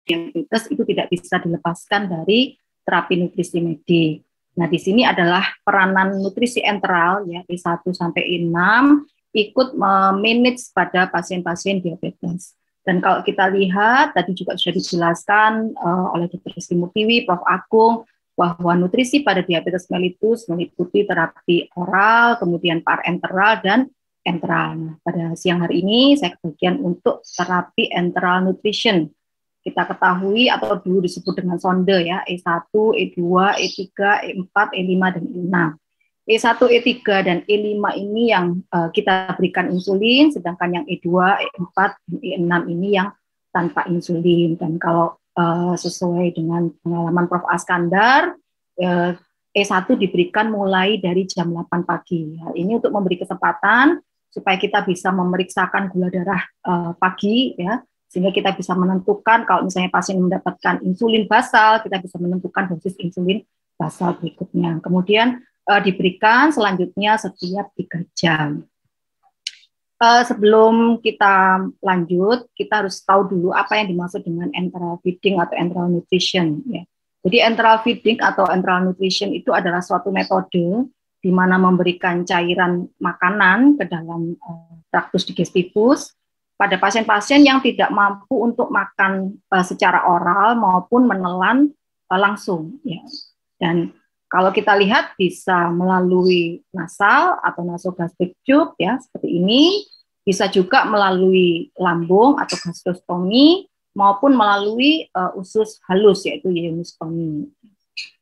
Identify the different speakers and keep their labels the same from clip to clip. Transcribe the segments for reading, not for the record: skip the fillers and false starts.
Speaker 1: diabetes itu tidak bisa dilepaskan dari terapi nutrisi medik. Nah, di sini adalah peranan nutrisi enteral ya E1 sampai E6 ikut memanage pada pasien-pasien diabetes. Dan kalau kita lihat tadi juga sudah dijelaskan oleh Dr. Sri Mutiwi, Prof. Agung, bahwa nutrisi pada diabetes mellitus meliputi terapi oral, kemudian parenteral dan enteral. Nah, pada siang hari ini saya kebagian untuk terapi enteral nutrition. Kita ketahui atau dulu disebut dengan sonde ya, E1, E2, E3, E4, E5, dan E6. E1, E3, dan E5 ini yang kita berikan insulin, sedangkan yang E2, E4, dan E6 ini yang tanpa insulin. Dan kalau sesuai dengan pengalaman Prof. Askandar, E1 diberikan mulai dari jam 8 pagi. Hal ini untuk memberi kesempatan supaya kita bisa memeriksakan gula darah pagi, ya, sehingga kita bisa menentukan kalau misalnya pasien mendapatkan insulin basal, kita bisa menentukan dosis insulin basal berikutnya. Kemudian diberikan selanjutnya setiap 3 jam. Sebelum kita lanjut, kita harus tahu dulu apa yang dimaksud dengan enteral feeding atau enteral nutrition. Ya. Jadi enteral feeding atau enteral nutrition itu adalah suatu metode di mana memberikan cairan makanan ke dalam traktus digestivus pada pasien-pasien yang tidak mampu untuk makan secara oral maupun menelan langsung. Ya. Dan kalau kita lihat bisa melalui nasal atau nasogastric tube ya seperti ini, bisa juga melalui lambung atau gastrostomi maupun melalui usus halus yaitu ileostomi.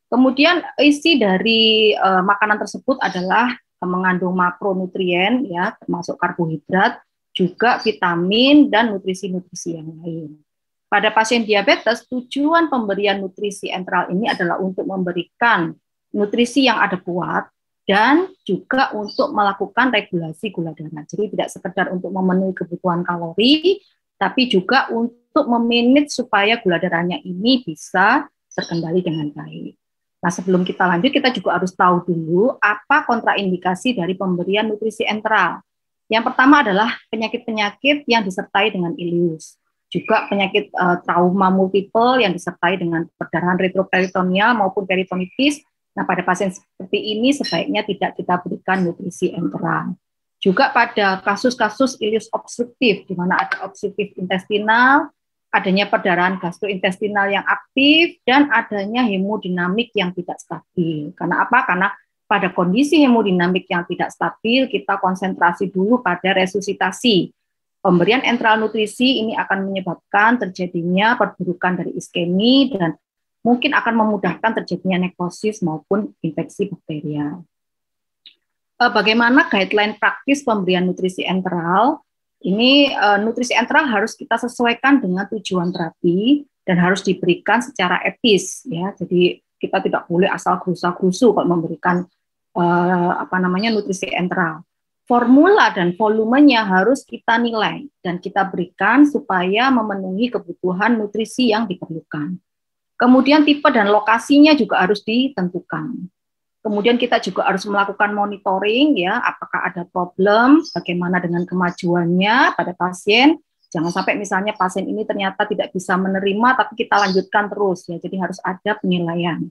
Speaker 1: Kemudian isi dari makanan tersebut adalah mengandung makronutrien ya termasuk karbohidrat, juga vitamin dan nutrisi-nutrisi yang lain. Pada pasien diabetes, tujuan pemberian nutrisi enteral ini adalah untuk memberikan nutrisi yang adekuat dan juga untuk melakukan regulasi gula darah. Jadi tidak sekedar untuk memenuhi kebutuhan kalori, tapi juga untuk memanage supaya gula darahnya ini bisa terkendali dengan baik. Nah, sebelum kita lanjut, kita juga harus tahu dulu apa kontraindikasi dari pemberian nutrisi enteral. Yang pertama adalah penyakit-penyakit yang disertai dengan ileus. Juga penyakit trauma multiple yang disertai dengan perdarahan retroperitoneal maupun peritonitis. Nah, pada pasien seperti ini sebaiknya tidak kita berikan nutrisi enteral. Juga pada kasus-kasus ileus obstruktif, di mana ada obstruktif intestinal, adanya perdarahan gastrointestinal yang aktif, dan adanya hemodinamik yang tidak stabil. Karena apa? Karena pada kondisi hemodinamik yang tidak stabil, kita konsentrasi dulu pada resusitasi. Pemberian enteral nutrisi ini akan menyebabkan terjadinya perburukan dari iskemi dan mungkin akan memudahkan terjadinya nekrosis maupun infeksi bakterial. Bagaimana guideline praktis pemberian nutrisi enteral? Ini nutrisi enteral harus kita sesuaikan dengan tujuan terapi dan harus diberikan secara etis, ya. Jadi kita tidak boleh asal gerusa-gerusu kalau memberikan nutrisi enteral. Formula dan volumenya harus kita nilai dan kita berikan supaya memenuhi kebutuhan nutrisi yang diperlukan. Kemudian tipe dan lokasinya juga harus ditentukan. Kemudian kita juga harus melakukan monitoring ya, apakah ada problem, bagaimana dengan kemajuannya pada pasien. Jangan sampai misalnya pasien ini ternyata tidak bisa menerima tapi kita lanjutkan terus ya. Jadi harus ada penilaian.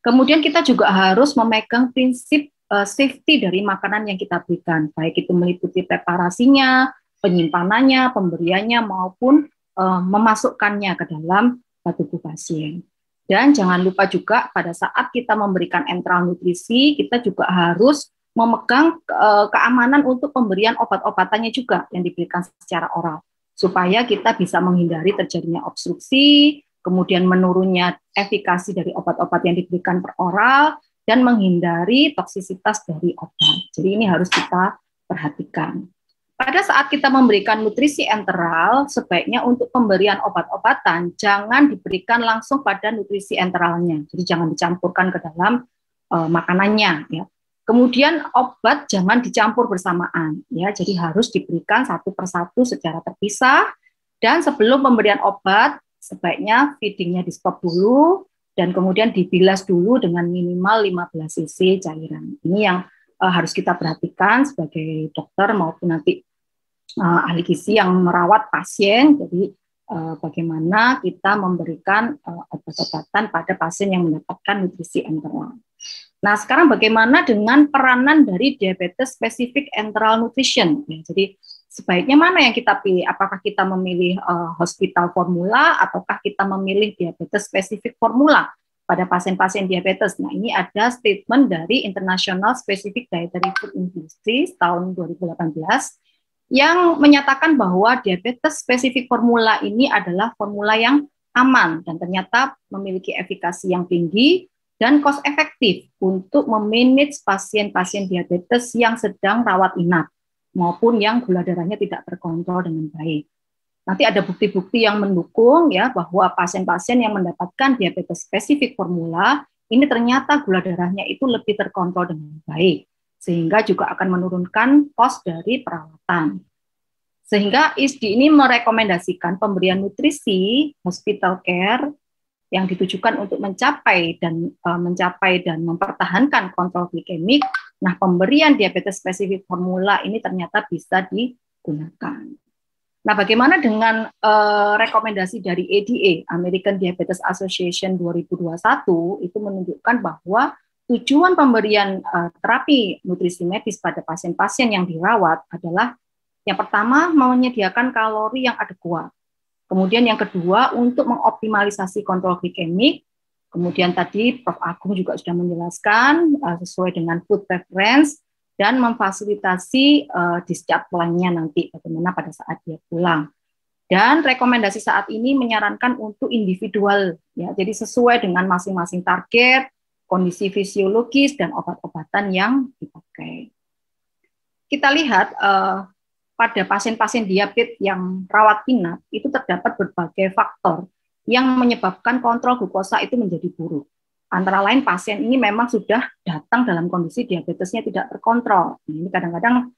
Speaker 1: Kemudian kita juga harus memegang prinsip safety dari makanan yang kita berikan, baik itu meliputi preparasinya, penyimpanannya, pemberiannya maupun memasukkannya ke dalam tubuh pasien. Dan jangan lupa juga pada saat kita memberikan enteral nutrisi, kita juga harus memegang keamanan untuk pemberian obat-obatannya juga yang diberikan secara oral, supaya kita bisa menghindari terjadinya obstruksi, kemudian menurunnya efikasi dari obat-obat yang diberikan per oral, dan menghindari toksisitas dari obat. Jadi ini harus kita perhatikan. Pada saat kita memberikan nutrisi enteral, sebaiknya untuk pemberian obat-obatan jangan diberikan langsung pada nutrisi enteralnya. Jadi jangan dicampurkan ke dalam makanannya. Ya. Kemudian obat jangan dicampur bersamaan. Ya. Jadi harus diberikan satu persatu secara terpisah. Dan sebelum pemberian obat, sebaiknya feedingnya di stop dulu dan kemudian dibilas dulu dengan minimal 15 cc cairan. Ini yang harus kita perhatikan sebagai dokter maupun nanti ahli gizi yang merawat pasien. Jadi bagaimana kita memberikan obat-obatan pada pasien yang mendapatkan nutrisi enteral. Nah, sekarang bagaimana dengan peranan dari diabetes spesifik enteral nutrition? Ya, jadi sebaiknya mana yang kita pilih? Apakah kita memilih hospital formula ataukah kita memilih diabetes spesifik formula pada pasien-pasien diabetes? Nah, ini ada statement dari International Specific Dietary Food Industry tahun 2018 yang menyatakan bahwa diabetes spesifik formula ini adalah formula yang aman dan ternyata memiliki efikasi yang tinggi dan cost efektif untuk memanage pasien-pasien diabetes yang sedang rawat inap maupun yang gula darahnya tidak terkontrol dengan baik. Nanti ada bukti-bukti yang mendukung ya bahwa pasien-pasien yang mendapatkan diabetes spesifik formula ini ternyata gula darahnya itu lebih terkontrol dengan baik, sehingga juga akan menurunkan cost dari perawatan. Sehingga ISDI ini merekomendasikan pemberian nutrisi hospital care yang ditujukan untuk mencapai dan mempertahankan kontrol glikemik. Nah, pemberian diabetes spesifik formula ini ternyata bisa digunakan. Nah, bagaimana dengan rekomendasi dari ADA, American Diabetes Association 2021, itu menunjukkan bahwa tujuan pemberian terapi nutrisi medis pada pasien-pasien yang dirawat adalah yang pertama, menyediakan kalori yang adekuat. Kemudian yang kedua, untuk mengoptimalisasi kontrol glikemik. Kemudian tadi Prof. Agung juga sudah menjelaskan sesuai dengan food preference dan memfasilitasi discharge plan-nya nanti bagaimana pada saat dia pulang. Dan rekomendasi saat ini menyarankan untuk individual, ya, jadi sesuai dengan masing-masing target, kondisi fisiologis dan obat-obatan yang dipakai. Kita lihat pada pasien-pasien diabetes yang rawat inap itu terdapat berbagai faktor yang menyebabkan kontrol glukosa itu menjadi buruk. Antara lain pasien ini memang sudah datang dalam kondisi diabetesnya tidak terkontrol. Ini kadang-kadang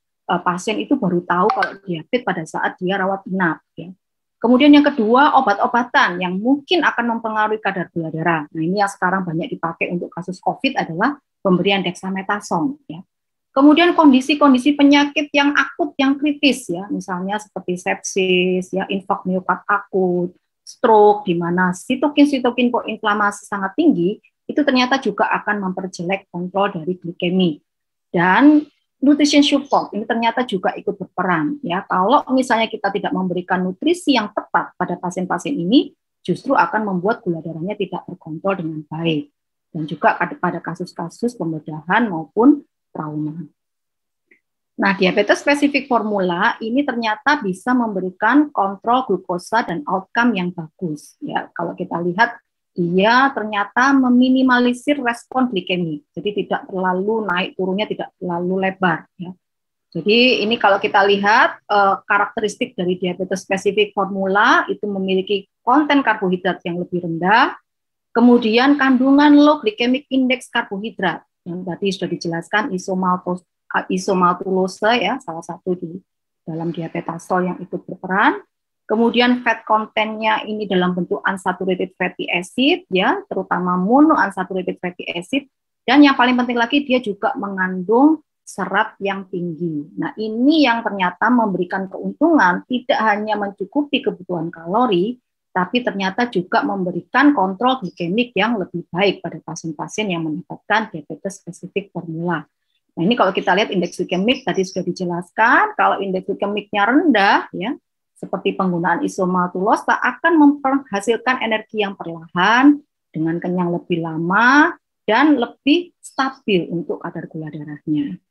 Speaker 1: pasien itu baru tahu kalau diabetes pada saat dia rawat inap. Ya. Kemudian yang kedua, obat-obatan yang mungkin akan mempengaruhi kadar gula darah. Nah, ini yang sekarang banyak dipakai untuk kasus COVID adalah pemberian dexamethasone. Ya. Kemudian kondisi-kondisi penyakit yang akut, yang kritis, ya, misalnya seperti sepsis, ya, infark miokard akut, stroke, di mana sitokin proinflamasi sangat tinggi, itu ternyata juga akan memperjelek kontrol dari glikemi. Dan nutrition support ini ternyata juga ikut berperan. Ya, kalau misalnya kita tidak memberikan nutrisi yang tepat pada pasien-pasien ini, justru akan membuat gula darahnya tidak terkontrol dengan baik. Dan juga pada kasus-kasus pembedahan maupun trauma. Nah, diabetes spesifik formula ini ternyata bisa memberikan kontrol glukosa dan outcome yang bagus. Ya, kalau kita lihat dia ternyata meminimalisir respon glikemi, jadi tidak terlalu naik turunnya tidak terlalu lebar. Ya. Jadi ini kalau kita lihat karakteristik dari diabetes spesifik formula itu memiliki konten karbohidrat yang lebih rendah, kemudian kandungan low glycemic index karbohidrat yang tadi sudah dijelaskan isomaltulose ya salah satu di dalam diabetasol yang ikut berperan. Kemudian fat content-nya ini dalam bentuk unsaturated fatty acid ya, terutama monounsaturated fatty acid, dan yang paling penting lagi dia juga mengandung serat yang tinggi. Nah, ini yang ternyata memberikan keuntungan tidak hanya mencukupi kebutuhan kalori, tapi ternyata juga memberikan kontrol glikemik yang lebih baik pada pasien-pasien yang mendapatkan diabetes spesifik formula. Nah, ini kalau kita lihat indeks glikemik tadi sudah dijelaskan, kalau indeks glikemiknya rendah, ya, seperti penggunaan isomaltulose akan menghasilkan energi yang perlahan, dengan kenyang lebih lama, dan lebih stabil untuk kadar gula darahnya.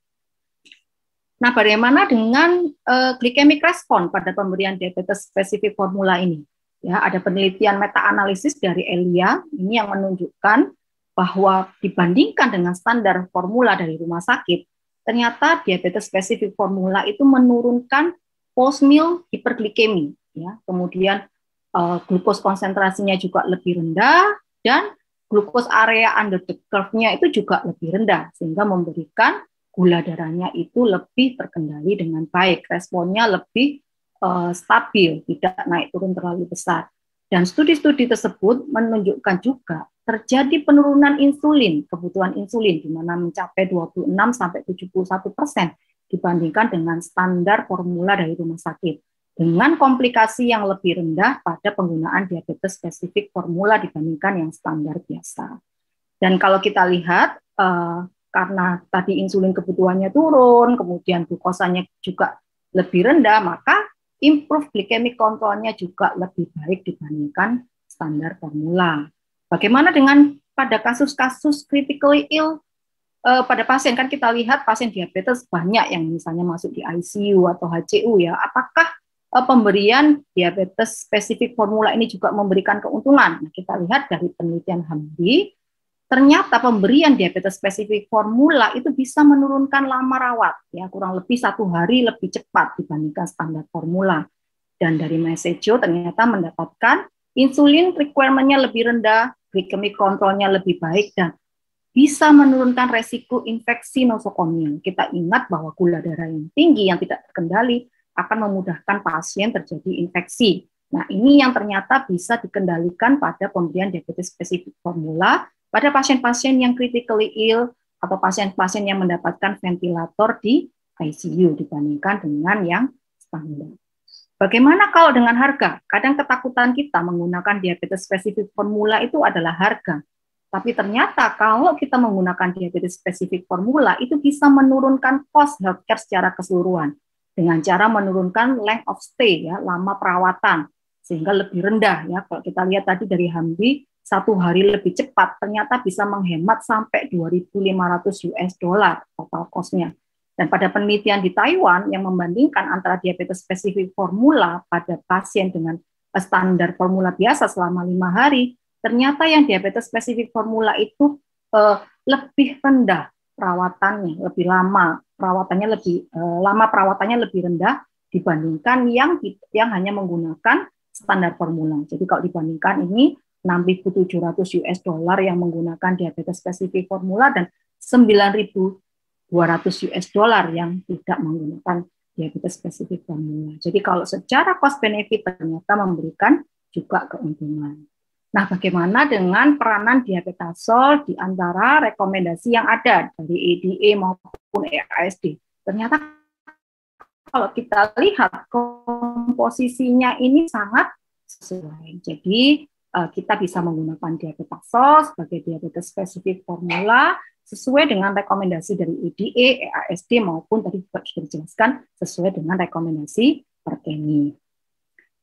Speaker 1: Nah, bagaimana dengan glycemic respon pada pemberian diabetes spesifik formula ini? Ya, ada penelitian meta-analisis dari Elia ini yang menunjukkan bahwa dibandingkan dengan standar formula dari rumah sakit, ternyata diabetes spesifik formula itu menurunkan post-meal hiperglikemi, ya. Kemudian glukos konsentrasinya juga lebih rendah dan glukos area under the curve-nya itu juga lebih rendah sehingga memberikan gula darahnya itu lebih terkendali dengan baik, responnya lebih stabil, tidak naik turun terlalu besar. Dan studi-studi tersebut menunjukkan juga terjadi penurunan insulin, kebutuhan insulin, di mana mencapai 26-71% dibandingkan dengan standar formula dari rumah sakit. dengan komplikasi yang lebih rendah pada penggunaan diabetes spesifik formula dibandingkan yang standar biasa. Dan kalau kita lihat, karena tadi insulin kebutuhannya turun, kemudian glukosanya juga lebih rendah, maka improve glycemic control-nya juga lebih baik dibandingkan standar formula. Bagaimana dengan pada kasus-kasus critically ill pada pasien? Kan kita lihat pasien diabetes banyak yang misalnya masuk di ICU atau HCU ya. Apakah pemberian diabetes spesifik formula ini juga memberikan keuntungan? Nah, kita lihat dari penelitian Hamdi, ternyata pemberian diabetes spesifik formula itu bisa menurunkan lama rawat, ya kurang lebih 1 hari lebih cepat dibandingkan standar formula. Dan dari Mesejo ternyata mendapatkan insulin requirement-nya lebih rendah, glycemic control-nya lebih baik, dan bisa menurunkan resiko infeksi nosokomial. Kita ingat bahwa gula darah yang tinggi yang tidak terkendali akan memudahkan pasien terjadi infeksi. Nah, ini yang ternyata bisa dikendalikan pada pemberian diabetes spesifik formula pada pasien-pasien yang critically ill atau pasien-pasien yang mendapatkan ventilator di ICU dibandingkan dengan yang standar. Bagaimana kalau dengan harga? Kadang ketakutan kita menggunakan diabetes spesifik formula itu adalah harga. Tapi ternyata kalau kita menggunakan diabetes spesifik formula itu bisa menurunkan cost healthcare secara keseluruhan dengan cara menurunkan length of stay, ya, lama perawatan, sehingga lebih rendah, ya. Kalau kita lihat tadi dari Hamdi, 1 hari lebih cepat ternyata bisa menghemat sampai 2.500 US dollar total cost-nya. Dan pada penelitian di Taiwan yang membandingkan antara diabetes spesifik formula pada pasien dengan standar formula biasa selama 5 hari, ternyata yang diabetes spesifik formula itu lebih rendah perawatannya, lebih lama perawatannya, lebih rendah dibandingkan yang hanya menggunakan standar formula. Jadi kalau dibandingkan ini 6.700 US dollar yang menggunakan diabetes spesifik formula dan 9.200 US dollar yang tidak menggunakan diabetes spesifik formula. Jadi kalau secara cost benefit ternyata memberikan juga keuntungan. Nah, bagaimana dengan peranan diabetasol di antara rekomendasi yang ada dari EDA maupun EASD? Ternyata kalau kita lihat komposisinya ini sangat sesuai. Jadi kita bisa menggunakan diabetasol sebagai diabetes spesifik formula sesuai dengan rekomendasi dari EDA, EASD maupun tadi sudah dijelaskan sesuai dengan rekomendasi Perkeni.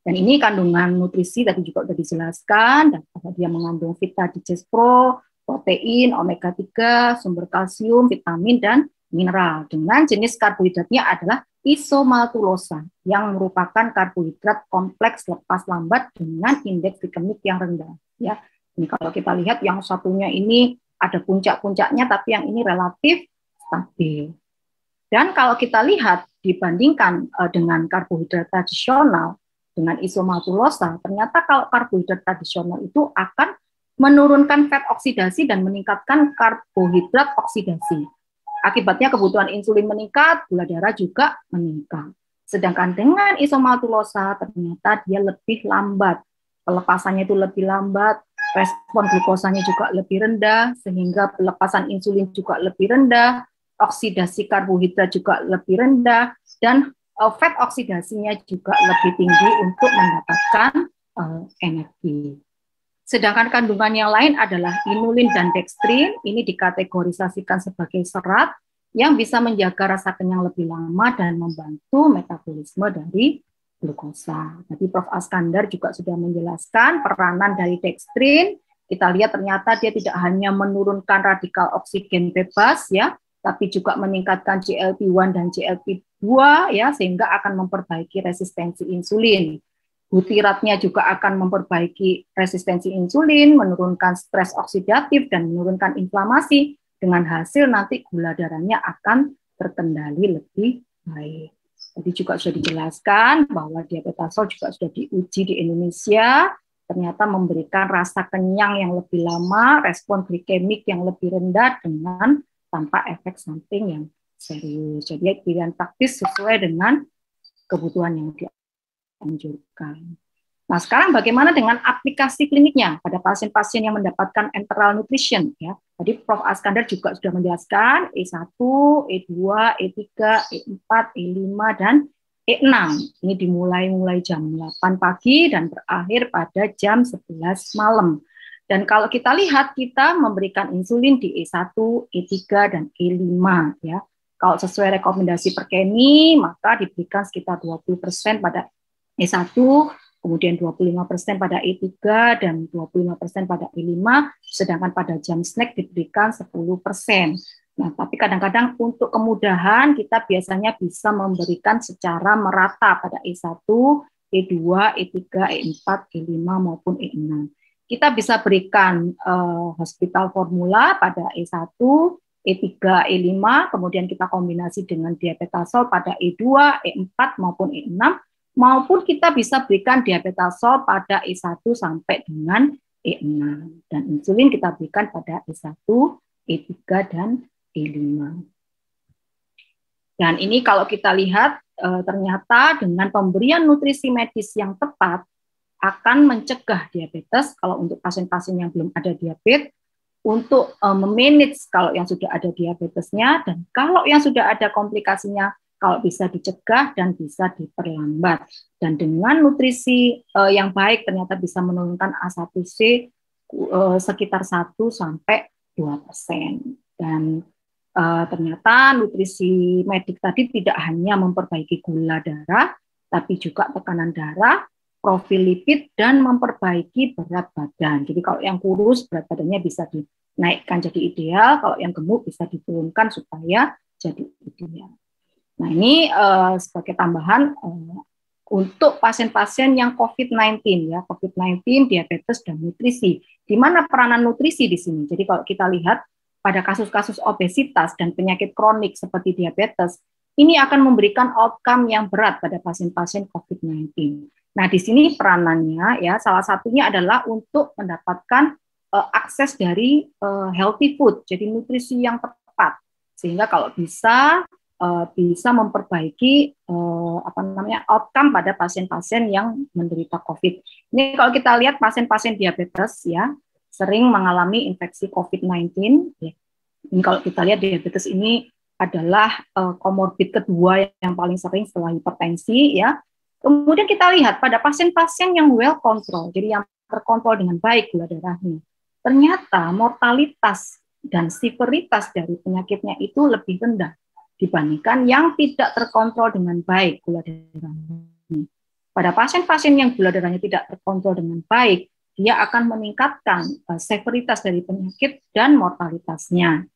Speaker 1: Dan ini kandungan nutrisi tadi juga sudah dijelaskan, dan dia mengandung Vita Digest Pro, protein, omega 3, sumber kalsium, vitamin, dan mineral. Dengan jenis karbohidratnya adalah isomaltulosa, yang merupakan karbohidrat kompleks lepas lambat dengan indeks glikemik yang rendah. Ya, ini kalau kita lihat yang satunya ini ada puncak-puncaknya, tapi yang ini relatif stabil. Dan kalau kita lihat dibandingkan dengan karbohidrat tradisional, dengan isomaltulosa, ternyata kalau karbohidrat tradisional itu akan menurunkan fat oksidasi dan meningkatkan karbohidrat oksidasi. Akibatnya kebutuhan insulin meningkat, gula darah juga meningkat. Sedangkan dengan isomaltulosa ternyata dia lebih lambat, pelepasannya itu lebih lambat, respon glukosanya juga lebih rendah, sehingga pelepasan insulin juga lebih rendah, oksidasi karbohidrat juga lebih rendah, dan fat oksidasinya juga lebih tinggi untuk mendapatkan energi. Sedangkan kandungan yang lain adalah inulin dan dextrin, ini dikategorisasikan sebagai serat yang bisa menjaga rasa kenyang lebih lama dan membantu metabolisme dari glukosa. Tadi Prof. Askandar juga sudah menjelaskan peranan dari dextrin. Kita lihat ternyata dia tidak hanya menurunkan radikal oksigen bebas, ya, tapi juga meningkatkan GLP-1 dan GLP-2, ya, sehingga akan memperbaiki resistensi insulin. Butiratnya juga akan memperbaiki resistensi insulin, menurunkan stres oksidatif, dan menurunkan inflamasi, dengan hasil nanti gula darahnya akan terkendali lebih baik. Tadi juga sudah dijelaskan bahwa diabetasol juga sudah diuji di Indonesia, ternyata memberikan rasa kenyang yang lebih lama, respon glikemik yang lebih rendah dengan tanpa efek samping yang serius. Jadi pilihan praktis sesuai dengan kebutuhan yang dianjurkan. Nah, sekarang bagaimana dengan aplikasi kliniknya pada pasien-pasien yang mendapatkan enteral nutrition, ya. Tadi Prof. Askandar juga sudah menjelaskan E1, E2, E3, E4, E5, dan E6. Ini mulai jam 8 pagi dan berakhir pada jam 11 malam. Dan kalau kita lihat, kita memberikan insulin di E1, E3, dan E5 ya. Kalau sesuai rekomendasi Perkeni, maka diberikan sekitar 20% pada E1, kemudian 25% pada E3, dan 25% pada E5, sedangkan pada jam snack diberikan 10%. Nah, tapi kadang-kadang untuk kemudahan kita biasanya bisa memberikan secara merata pada E1, E2, E3, E4, E5 maupun E6. Kita bisa berikan hospital formula pada E1, E3, E5, kemudian kita kombinasi dengan diabetasol pada E2, E4 maupun E6, maupun kita bisa berikan diabetasol pada E1 sampai dengan E6. Dan insulin kita berikan pada E1, E3, dan E5. Dan ini kalau kita lihat, ternyata dengan pemberian nutrisi medis yang tepat, akan mencegah diabetes kalau untuk pasien-pasien yang belum ada diabetes, untuk memanage kalau yang sudah ada diabetesnya, dan kalau yang sudah ada komplikasinya, kalau bisa dicegah dan bisa diperlambat. Dan dengan nutrisi yang baik ternyata bisa menurunkan A1C sekitar 1-2%. Dan ternyata nutrisi medik tadi tidak hanya memperbaiki gula darah, tapi juga tekanan darah, profil lipid, dan memperbaiki berat badan. Jadi kalau yang kurus berat badannya bisa dinaikkan jadi ideal, kalau yang gemuk bisa diturunkan supaya jadi ideal. Nah ini sebagai tambahan untuk pasien-pasien yang COVID-19 ya, COVID-19, diabetes, dan nutrisi. Di mana peranan nutrisi di sini? Jadi kalau kita lihat pada kasus-kasus obesitas dan penyakit kronik seperti diabetes, ini akan memberikan outcome yang berat pada pasien-pasien COVID-19. Nah, di sini peranannya ya salah satunya adalah untuk mendapatkan akses dari healthy food, jadi nutrisi yang tepat, sehingga kalau bisa memperbaiki outcome pada pasien-pasien yang menderita COVID. Ini kalau kita lihat pasien-pasien diabetes ya sering mengalami infeksi COVID-19. Ya. Ini kalau kita lihat diabetes ini adalah komorbid kedua yang paling sering setelah hipertensi ya. Kemudian kita lihat pada pasien-pasien yang well control, jadi yang terkontrol dengan baik gula darahnya, ternyata mortalitas dan severitas dari penyakitnya itu lebih rendah dibandingkan yang tidak terkontrol dengan baik gula darahnya. Pada pasien-pasien yang gula darahnya tidak terkontrol dengan baik, dia akan meningkatkan severitas dari penyakit dan mortalitasnya.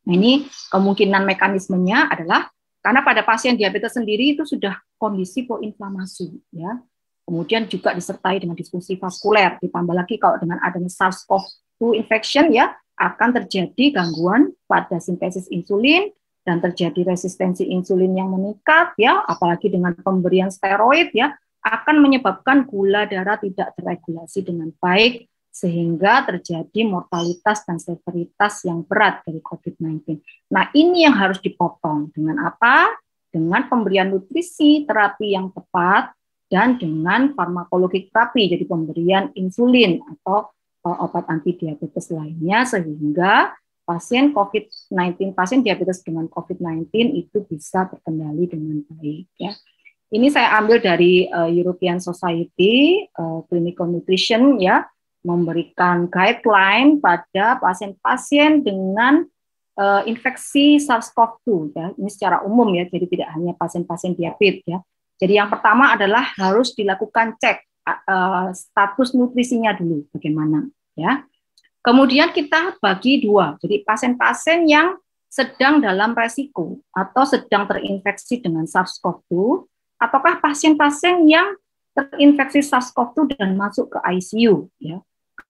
Speaker 1: Nah, ini kemungkinan mekanismenya adalah karena pada pasien diabetes sendiri itu sudah kondisi proinflamasi, ya. Kemudian juga disertai dengan disfungsi vaskuler, ditambah lagi kalau dengan adanya SARS-CoV-2 infection, ya, akan terjadi gangguan pada sintesis insulin dan terjadi resistensi insulin yang meningkat, ya, apalagi dengan pemberian steroid, ya, akan menyebabkan gula darah tidak terregulasi dengan baik, sehingga terjadi mortalitas dan severitas yang berat dari COVID-19. Nah, ini yang harus dipotong. Dengan apa? Dengan pemberian nutrisi, terapi yang tepat, dan dengan farmakologi terapi, jadi pemberian insulin atau obat anti diabetes lainnya, sehingga pasien COVID-19, pasien diabetes dengan COVID-19 itu bisa terkendali dengan baik. Ya. Ini saya ambil dari European Society Clinical Nutrition, ya, memberikan guideline pada pasien-pasien dengan infeksi SARS-CoV-2 ya. Ini secara umum ya, jadi tidak hanya pasien-pasien diabetes ya. Jadi yang pertama adalah harus dilakukan cek status nutrisinya dulu bagaimana ya. Kemudian kita bagi dua. Jadi pasien-pasien yang sedang dalam resiko atau sedang terinfeksi dengan SARS-CoV-2 ataukah pasien-pasien yang terinfeksi SARS-CoV-2 dan masuk ke ICU ya.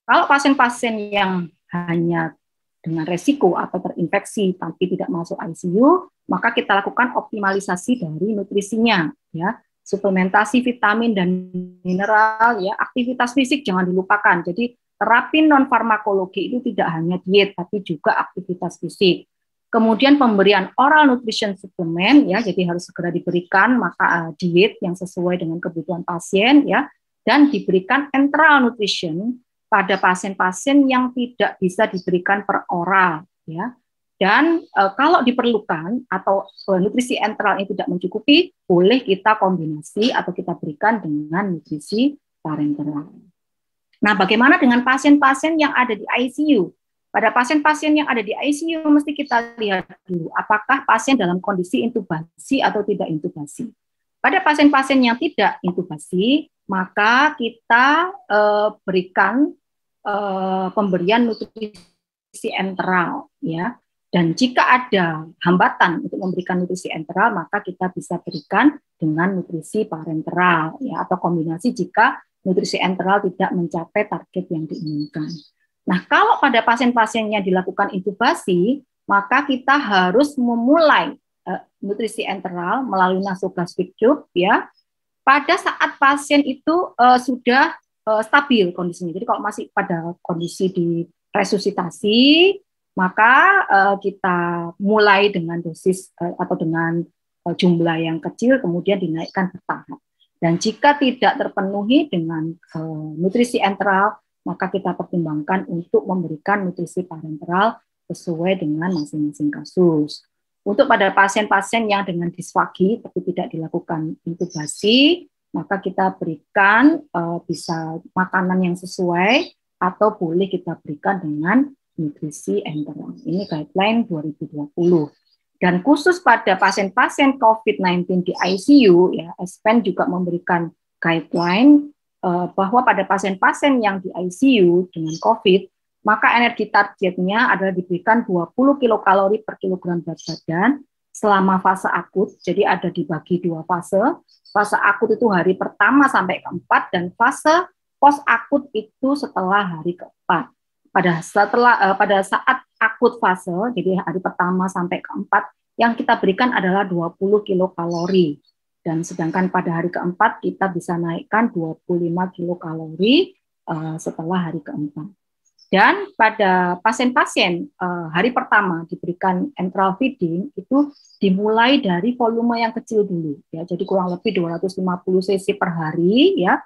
Speaker 1: Kalau pasien-pasien yang hanya dengan resiko atau terinfeksi tapi tidak masuk ICU, maka kita lakukan optimalisasi dari nutrisinya, ya, suplementasi vitamin dan mineral, ya, aktivitas fisik jangan dilupakan. Jadi terapi non farmakologi itu tidak hanya diet tapi juga aktivitas fisik. Kemudian pemberian oral nutrition suplemen, ya, jadi harus segera diberikan maka diet yang sesuai dengan kebutuhan pasien, ya, dan diberikan enteral nutrition pada pasien-pasien yang tidak bisa diberikan per oral, ya. Dan kalau diperlukan atau nutrisi enteral ini tidak mencukupi, boleh kita kombinasi atau kita berikan dengan nutrisi parenteral. Nah, bagaimana dengan pasien-pasien yang ada di ICU? Pada pasien-pasien yang ada di ICU, mesti kita lihat dulu apakah pasien dalam kondisi intubasi atau tidak intubasi. Pada pasien-pasien yang tidak intubasi, maka kita berikan pemberian nutrisi enteral, ya. Dan jika ada hambatan untuk memberikan nutrisi enteral, maka kita bisa berikan dengan nutrisi parenteral, ya, atau kombinasi jika nutrisi enteral tidak mencapai target yang diinginkan. Nah, kalau pada pasien-pasien yang dilakukan intubasi, maka kita harus memulai nutrisi enteral melalui nasogastric tube, ya, pada saat pasien itu sudah stabil kondisinya. Jadi kalau masih pada kondisi di resusitasi, maka kita mulai dengan dosis atau dengan jumlah yang kecil, kemudian dinaikkan bertahap. Dan jika tidak terpenuhi dengan nutrisi enteral, maka kita pertimbangkan untuk memberikan nutrisi parenteral sesuai dengan masing-masing kasus. Untuk pada pasien-pasien yang dengan disfagi tapi tidak dilakukan intubasi, maka kita berikan bisa makanan yang sesuai atau boleh kita berikan dengan nutrisi enteral. Ini guideline 2020. Dan khusus pada pasien-pasien COVID-19 di ICU, ya, ESPEN juga memberikan guideline bahwa pada pasien-pasien yang di ICU dengan COVID, maka energi targetnya adalah diberikan 20 kilokalori per kilogram berat badan selama fase akut. Jadi ada dibagi dua fase. Fase akut itu hari pertama sampai keempat, dan fase post akut itu setelah hari keempat. Pada saat akut fase, jadi hari pertama sampai keempat, yang kita berikan adalah 20 kilokalori. Dan sedangkan pada hari keempat kita bisa naikkan 25 kilokalori setelah hari keempat. Dan pada pasien-pasien hari pertama diberikan enteral feeding itu dimulai dari volume yang kecil dulu, ya. Jadi kurang lebih 250 cc per hari, ya,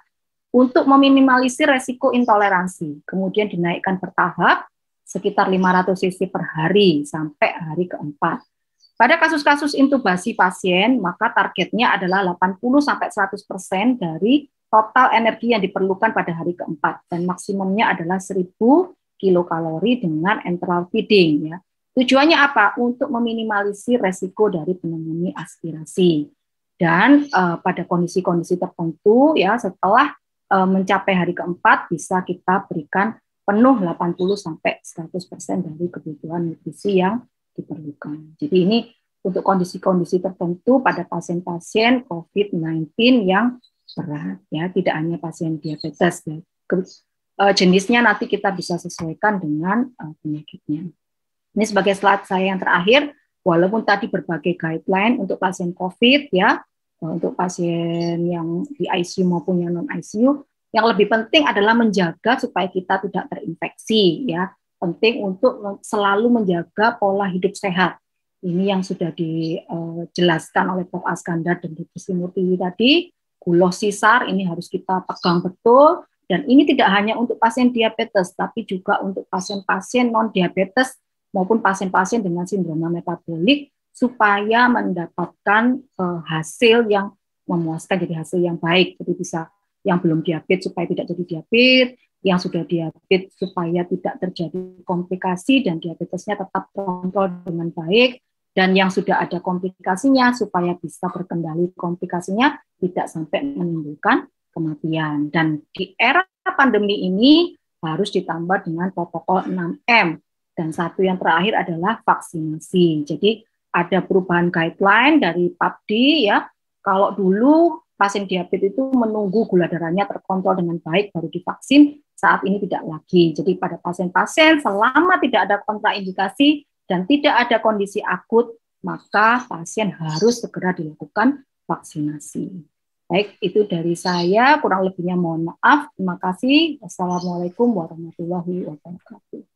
Speaker 1: untuk meminimalisir resiko intoleransi. Kemudian dinaikkan bertahap sekitar 500 cc per hari sampai hari keempat. Pada kasus-kasus intubasi pasien, maka targetnya adalah 80-100% dari total energi yang diperlukan pada hari keempat, dan maksimumnya adalah 1000 kilokalori dengan enteral feeding, ya. Tujuannya apa? Untuk meminimalisir resiko dari pneumonia aspirasi. Dan pada kondisi-kondisi tertentu, ya, setelah mencapai hari keempat, bisa kita berikan penuh 80-100% dari kebutuhan nutrisi yang diperlukan. Jadi ini untuk kondisi-kondisi tertentu pada pasien-pasien COVID-19 yang berat, ya, tidak hanya pasien diabetes, ya. Jenisnya nanti kita bisa sesuaikan dengan penyakitnya. Ini sebagai slide saya yang terakhir, walaupun tadi berbagai guideline untuk pasien COVID, ya, untuk pasien yang di ICU maupun yang non ICU, yang lebih penting adalah menjaga supaya kita tidak terinfeksi, ya. Penting untuk selalu menjaga pola hidup sehat. Ini yang sudah dijelaskan oleh Prof. Askandar dan Dr. Srimurti tadi. Gulosisar ini harus kita pegang betul, dan ini tidak hanya untuk pasien diabetes, tapi juga untuk pasien-pasien non diabetes maupun pasien-pasien dengan sindroma metabolik, supaya mendapatkan hasil yang memuaskan, jadi hasil yang baik. Jadi bisa yang belum diabetes supaya tidak jadi diabetes, yang sudah diabetes supaya tidak terjadi komplikasi dan diabetesnya tetap terkontrol dengan baik, dan yang sudah ada komplikasinya supaya bisa berkendali komplikasinya, tidak sampai menimbulkan kematian. Dan di era pandemi ini harus ditambah dengan protokol 6M. Dan satu yang terakhir adalah vaksinasi. Jadi ada perubahan guideline dari PAPDI, ya. Kalau dulu pasien diabetes itu menunggu gula darahnya terkontrol dengan baik baru divaksin, saat ini tidak lagi. Jadi pada pasien-pasien selama tidak ada kontraindikasi dan tidak ada kondisi akut, maka pasien harus segera dilakukan vaksinasi. Baik, itu dari saya, kurang lebihnya mohon maaf. Terima kasih. Wassalamualaikum warahmatullahi wabarakatuh.